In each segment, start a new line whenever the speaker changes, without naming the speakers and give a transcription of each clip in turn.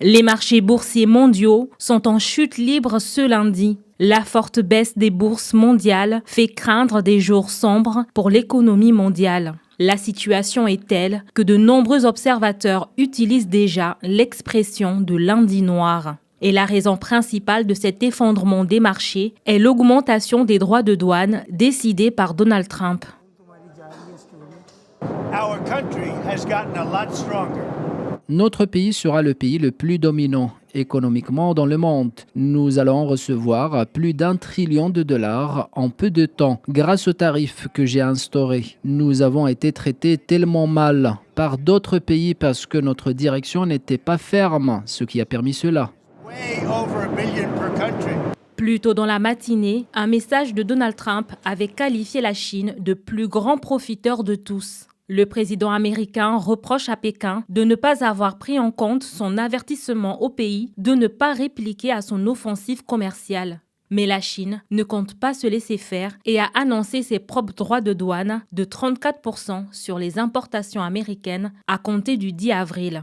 Les marchés boursiers mondiaux sont en chute libre ce lundi. La forte baisse des bourses mondiales fait craindre des jours sombres pour l'économie mondiale. La situation est telle que de nombreux observateurs utilisent déjà l'expression de lundi noir. Et la raison principale de cet effondrement des marchés est l'augmentation des droits de douane décidée par Donald Trump.
Notre pays sera le pays le plus dominant économiquement dans le monde. Nous allons recevoir plus d'1 trillion de dollars en peu de temps grâce aux tarifs que j'ai instaurés. Nous avons été traités tellement mal par d'autres pays parce que notre direction n'était pas ferme, ce qui a permis cela.
Plus tôt dans la matinée, un message de Donald Trump avait qualifié la Chine de plus grand profiteur de tous. Le président américain reproche à Pékin de ne pas avoir pris en compte son avertissement au pays de ne pas répliquer à son offensive commerciale. Mais la Chine ne compte pas se laisser faire et a annoncé ses propres droits de douane de 34% sur les importations américaines à compter du 10 avril.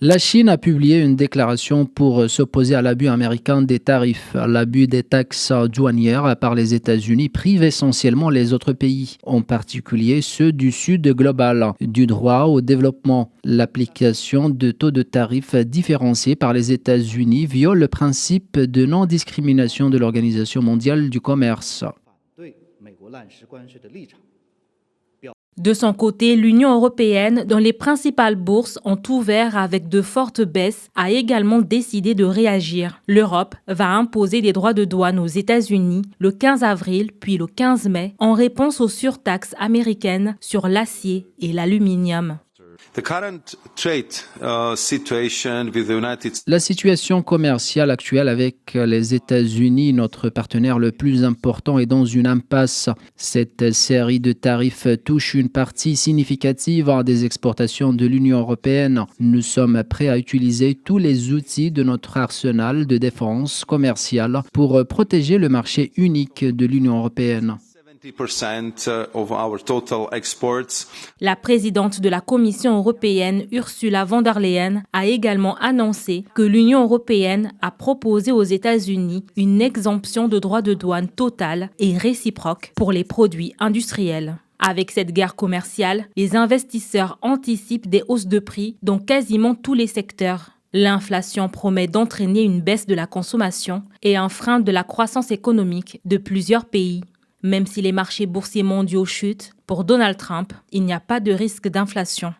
La Chine a publié une déclaration pour s'opposer à l'abus américain des tarifs. L'abus des taxes douanières par les États-Unis prive essentiellement les autres pays, en particulier ceux du Sud global, du droit au développement. L'application de taux de tarifs différenciés par les États-Unis viole le principe de non-discrimination de l'Organisation mondiale du commerce.
De son côté, l'Union européenne, dont les principales bourses ont ouvert avec de fortes baisses, a également décidé de réagir. L'Europe va imposer des droits de douane aux États-Unis le 15 avril puis le 15 mai en réponse aux surtaxes américaines sur l'acier et l'aluminium.
La situation commerciale actuelle avec les États-Unis, notre partenaire le plus important, est dans une impasse. Cette série de tarifs touche une partie significative des exportations de l'Union européenne. Nous sommes prêts à utiliser tous les outils de notre arsenal de défense commerciale pour protéger le marché unique de l'Union européenne.
La présidente de la Commission européenne, Ursula von der Leyen, a également annoncé que l'Union européenne a proposé aux États-Unis une exemption de droits de douane totale et réciproque pour les produits industriels. Avec cette guerre commerciale, les investisseurs anticipent des hausses de prix dans quasiment tous les secteurs. L'inflation promet d'entraîner une baisse de la consommation et un frein de la croissance économique de plusieurs pays. Même si les marchés boursiers mondiaux chutent, pour Donald Trump, il n'y a pas de risque d'inflation.